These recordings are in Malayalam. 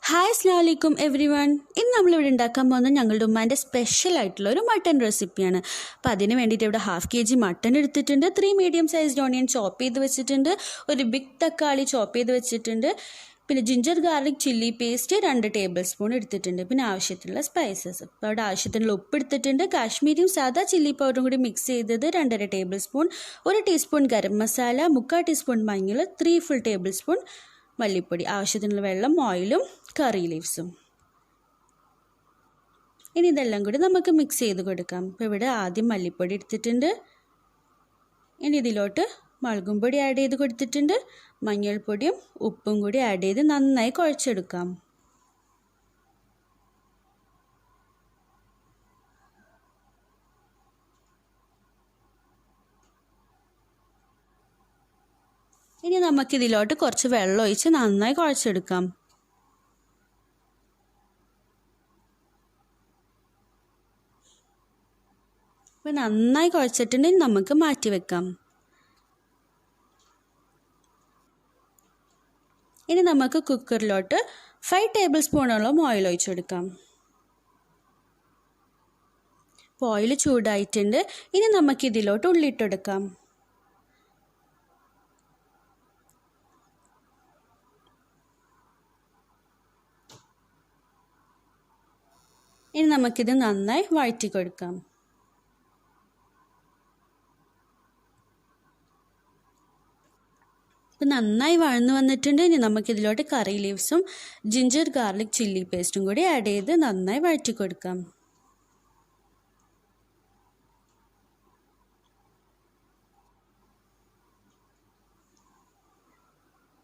ഹായ് അസ്സലാമലൈക്കും എവ്രി വൺ. ഇന്ന് നമ്മളിവിടെ ഉണ്ടാക്കാൻ പോകുന്നത് ഞങ്ങളുടെ ഉമ്മാൻ്റെ സ്പെഷ്യൽ ആയിട്ടുള്ള ഒരു മട്ടൺ റെസിപ്പിയാണ്. അപ്പോൾ അതിന് വേണ്ടിയിട്ട് ഇവിടെ 1/2 kg മട്ടൺ എടുത്തിട്ടുണ്ട്, 3 മീഡിയം സൈസ്ഡ് ഓണിയൻ ചോപ്പ് ചെയ്ത് വെച്ചിട്ടുണ്ട്, ഒരു ബിഗ് തക്കാളി ചോപ്പ് ചെയ്ത് വെച്ചിട്ടുണ്ട്, പിന്നെ ginger garlic chilli paste 2 table spoon എടുത്തിട്ടുണ്ട്, പിന്നെ ആവശ്യത്തിനുള്ള സ്പൈസസ്. അപ്പോൾ അവിടെ ആവശ്യത്തിനുള്ള ഉപ്പ് എടുത്തിട്ടുണ്ട്, കാശ്മീരിയും സാദാ ചില്ലി പൗഡറും കൂടി മിക്സ് ചെയ്തത് 2.5 table spoon, 1 teaspoon garam masala, 3/4 teaspoon മഞ്ഞൾ, 3 ഫുൾ ടേബിൾ സ്പൂൺ മല്ലിപ്പൊടി, ആവശ്യത്തിനുള്ള വെള്ളം, ഓയിലും കറി ലീവ്സും. ഇനി ഇതെല്ലാം കൂടി നമുക്ക് മിക്സ് ചെയ്ത് കൊടുക്കാം. ഇപ്പോൾ ഇവിടെ ആദ്യം മല്ലിപ്പൊടി എടുത്തിട്ടുണ്ട്, ഇനി ഇതിലോട്ട് മുളകും പൊടി ആഡ് ചെയ്ത് കൊടുത്തിട്ടുണ്ട്, മഞ്ഞൾപ്പൊടിയും ഉപ്പും കൂടി ആഡ് ചെയ്ത് നന്നായി കുഴച്ചെടുക്കാം. ഇനി നമുക്കിതിലോട്ട് കുറച്ച് വെള്ളം ഒഴിച്ച് നന്നായി കുഴച്ചെടുക്കാം. അപ്പോൾ നന്നായി കുഴച്ചിട്ടുണ്ടെങ്കിൽ നമുക്ക് മാറ്റി വെക്കാം. ഇനി നമുക്ക് കുക്കറിലോട്ട് 5 ടേബിൾ സ്പൂണോളം ഓയിൽ ഒഴിച്ചെടുക്കാം. അപ്പോൾ ഓയിൽ ചൂടായിട്ടുണ്ട്. ഇനി നമുക്കിതിലോട്ട് ഉള്ളിയിട്ടെടുക്കാം. ഇനി നമുക്കിത് നന്നായി വഴറ്റി കൊടുക്കാം. ഇപ്പം നന്നായി വഴന്നു വന്നിട്ടുണ്ട്. ഇനി നമുക്കിതിലോട്ട് കറി ലീവ്സും ജിഞ്ചർ ഗാർലിക് ചില്ലി പേസ്റ്റും കൂടി ആഡ് ചെയ്ത് നന്നായി വഴറ്റി കൊടുക്കാം.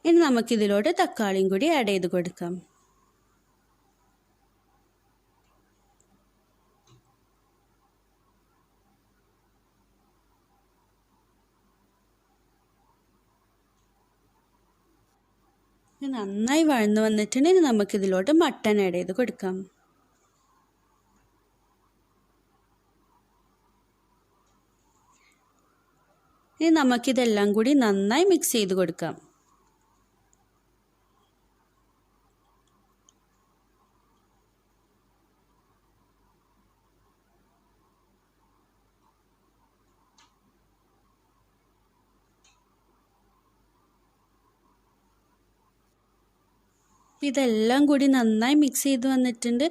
ഇനി നമുക്കിതിലോട്ട് തക്കാളിയും കൂടി ആഡ് ചെയ്ത് കൊടുക്കാം. നന്നായി വഴന്നു വന്നിട്ടുണ്ടെങ്കിൽ നമുക്കിതിലോട്ട് മട്ടൺ ആഡ് ചെയ്ത് കൊടുക്കാം. ഇനി നമുക്കിതെല്ലാം കൂടി നന്നായി മിക്സ് ചെയ്ത് കൊടുക്കാം. ഇതെല്ലാം കൂടി നന്നായി മിക്സ് ചെയ്ത് വന്നിട്ടുണ്ട്.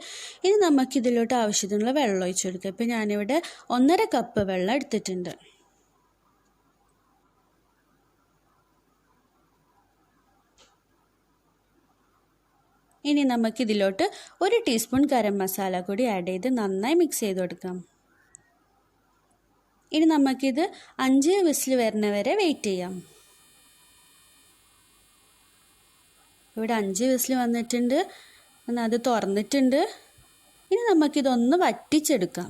ഇനി നമുക്കിതിലോട്ട് ആവശ്യത്തിനുള്ള വെള്ളം ഒഴിച്ചു കൊടുക്കാം. ഇപ്പം ഞാനിവിടെ 1.5 കപ്പ് വെള്ളം എടുത്തിട്ടുണ്ട്. ഇനി നമുക്കിതിലോട്ട് 1 ടീസ്പൂൺ ഗരം മസാല കൂടി ആഡ് ചെയ്ത് നന്നായി മിക്സ് ചെയ്ത് കൊടുക്കാം. ഇനി നമുക്കിത് 5 വിസിൽ വരുന്നവരെ വെയിറ്റ് ചെയ്യാം. ഇവിടെ 5 വിസിൽ വന്നിട്ടുണ്ട്. എന്നാൽ അത് തുറന്നിട്ടുണ്ട്. ഇനി നമുക്കിതൊന്ന് വറ്റിച്ചെടുക്കാം.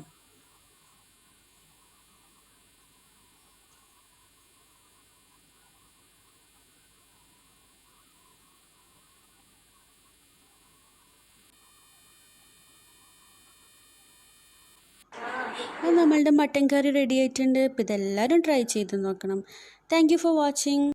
നമ്മളുടെ മട്ടൻ കറി റെഡി ആയിട്ടുണ്ട്. ഇപ്പോൾ ഇതെല്ലാവരും ട്രൈ ചെയ്ത് നോക്കണം. Thank you for watching.